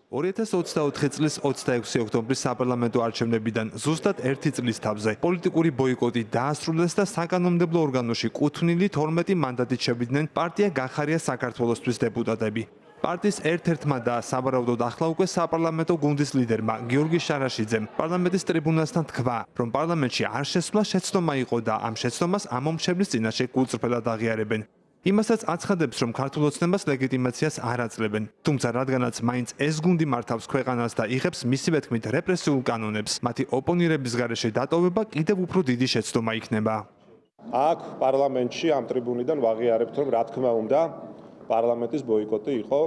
2024 წლის 26 ოქტომბრის საპარლამენტო არჩევნებიდან ზუსტად 1 წლის თავზე პოლიტიკური ბოიკოტი დაასრულეს და საკანონმდებლო ორგანოში კუთვნილი 12 მანდატით შევიდნენ პარტია გახარია საქართველოსთვის დეპუტატები. პარტიის ერთ-ერთმა და სავარაუდოდ ახლა უკვე საპარლამენტო გუნდის ლიდერმა გიორგი შარაშიძემ პარლამენტის ტრიბუნასთან თქვა, რომ პარლამენტში არ შესვლა შეცდომა იყო და ამ შეცდომას ამომრჩევლის წინაშე გულწრფელად აღიარებენ. იმასაც აცხადებს, რომ ქართულ ოცნებას ლეგიტიმაციას არ აძლევენ. თუმცა რადგანაც მაინც ეს გუნდი მართავს ქვეყანას და იღებს მისივე თქმით რეპრესიულ კანონებს, მათი ოპონირების გარეშე დატოვება კიდევ უფრო დიდი შეცდომა იქნება. აქ პარლამენტში ამ ტრიბუნიდან ვაღიარებთ, რომ რა თქმა უნდა, პარლამენტის ბოიკოტი იყო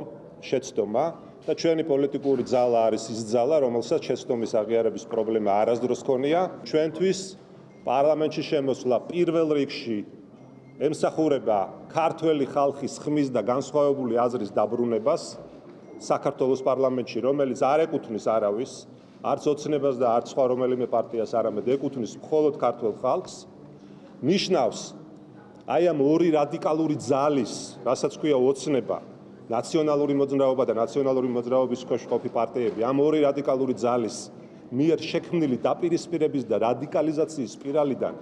შეცდომა და ჩვენი პოლიტიკური ძალა არის ის ძალა, რომელსაც შეცდომის აღიარების პრობლემა არასდროს ჰქონია. ჩვენთვის პარლამენტში შემოსვლა პირველ რიგში ემსახურება ქართველი ხალხის ხმის და განსხვავებული აზრის დაბრუნებას საქართველოს პარლამენტში, რომელიც არ ეკუთვნის არავის, არც ოცნებას და არც სხვა რომელიმე პარტიას, არამედ ეკუთვნის მხოლოდ ქართველ ხალხს, ნიშნავს აი ამ ორი რადიკალური ძალის, რასაც ქვია ოცნება, ნაციონალური მოძრაობა და ნაციონალური მოძრაობის ქვეშ მყოფი პარტიები, ამ ორი რადიკალური ძალის მიერ შექმნილი დაპირისპირების და რადიკალიზაციის სპირალიდან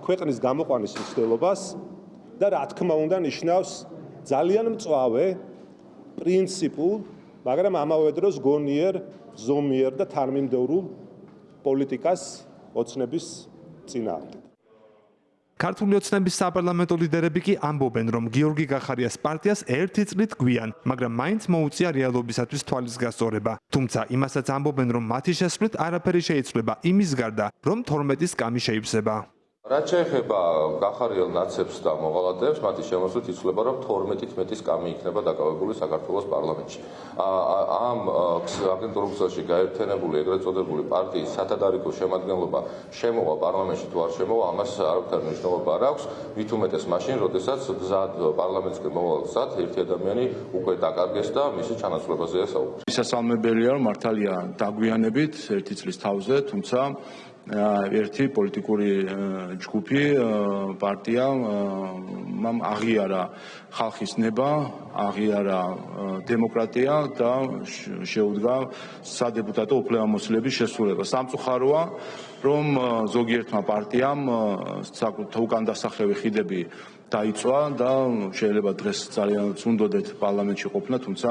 ქვეყნის გამოყვანის მცდელობას და რა თქმა უნდა ნიშნავს ძალიან მწვავე პრინციპულ, მაგრამ ამავე დროს გონიერ, ზომიერ და თანმიმდევრულ პოლიტიკას ოცნების წინააღმდეგ. ქართული ოცნების საპარლამენტო ლიდერები კი ამბობენ, რომ გიორგი გახარიას პარტიას 1 წლით გვიან, მაგრამ მაინც მოუწია რეალობისათვის თვალის გასწორება. თუმცა იმასაც ამბობენ, რომ მათი შესვლით არაფერი შეიცვლება იმის გარდა, რომ 12-ის კამი შეივსება. რაც შეეხება გახარიელ ნაცებს და მოღალატეებს, მათი შემოსვლით იცვლება, რომ 12-ით მეტი კამი იქნება დაკავებული საქართველოს პარლამენტში. ამ აგენტურულ გზაში გაერთიანებული ეგრეთ წოდებული პარტიის სათადარიგო შემადგენლობა შემოვა პარლამენტში თუ არ შემოვა, ამას არავითარ მნიშვნელობა არ აქვს. მით უმეტეს მაშინ, როდესაც გზად პარლამენტსკენ მოვალ გზად ერთი ადამიანი უკვე დაკარგეს და მისი ჩანაცვლებაზეა საუბარი. მისასალმებელია, რომ მართალია დაგვიანებით 1 წლის თავზე, თუმცა ერთი პოლიტიკური ჯგუფი პარტია მამ აღიარა ხალხის ნება, აღიარა დემოკრატია და შეუდგა სადეპუტატო უფლებამოსილების შესრულებას. სამწუხაროა, რომ ზოგიერთმა პარტიამ უკან დასახლები ხიდები დაიწვა და შეიძლება დღეს ძალიან უნდოდეთ პარლამენტში ყოფნა, თუმცა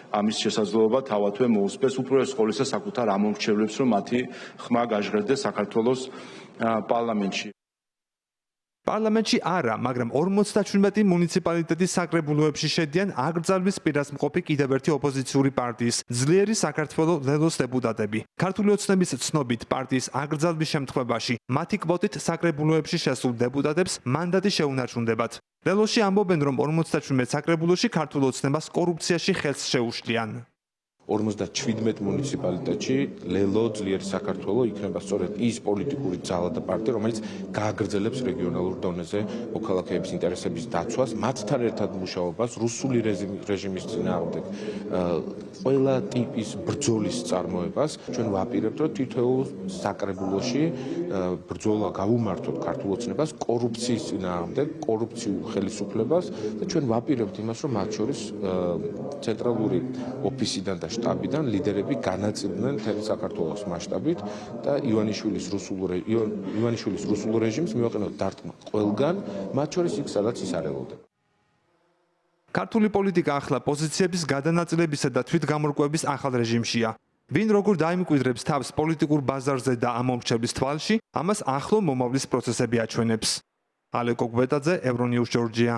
ამის შესაძლებლობა თავათვე მოუსწრეს უპირველეს ყოვლისა საკუთარ ამომრჩევლებს, რომ მათი ხმა გაჟღერდეს საქართველოს პარლამენტში. პარლამენტში არა, მაგრამ 57 მუნიციპალიტეტის საკრებულოებში შედიან აკრძალვის პირას მყოფი კიდევ ერთი ოპოზიციური პარტიის ძლიერი საქართველო ლელოს დეპუტატები. ქართული ოცნების ცნობით პარტიის აკრძალვის შემთხვევაში მათი კვოტით საკრებულოებში შესულ დეპუტატებს მანდატი შეუნარჩუნდებათ. ლელოში ამბობენ, რომ 57 საკრებულოში ქართულ ოცნებას კორუფციაში ხელს შეუშლიან. 57 მუნიციპალიტეტში ლელო ძლიერი საქართველო იქნება სწორედ ის პოლიტიკური ძალა და პარტია, რომელიც გააგრძელებს რეგიონალურ დონეზე მოქალაქეების ინტერესების დაცვას, მათთან ერთად მუშაობას რუსული რეჟიმის წინააღმდეგ ყველა ტიპის ბრძოლის წარმოებას. ჩვენ ვაპირებთ, რომ თითოეულ საკრებულოში ბრძოლა გავუმართოთ ქართულ ოცნებას კორუფციის წინააღმდეგ, კორუფციულ ხელისუფლებას და ჩვენ ვაპირებთ იმას, რომ მათ შორის ცენტრალური ოფისიდან და შტაბიდან ლიდერები განაწილდნენ მთელი საქართველოს მასშტაბით და ივანიშვილის რუსულ რეჟიმს მივაყენოთ დარტყმა ყველგან, მათ შორის იქ, სადაც ის არ ელოდება. ქართული პოლიტიკა ახლა პოზიციების გადანაწილებისა და თვითგამორკვევის ახალ რეჟიმშია. ვინ როგორ დაიმკვიდრებს თავს პოლიტიკურ ბაზარზე და ამომრჩევლის თვალში, ამას ახლო მომავლის პროცესები აჩვენებს. ალეკო გვეტაძე, ევრონიუს, ჯორჯია.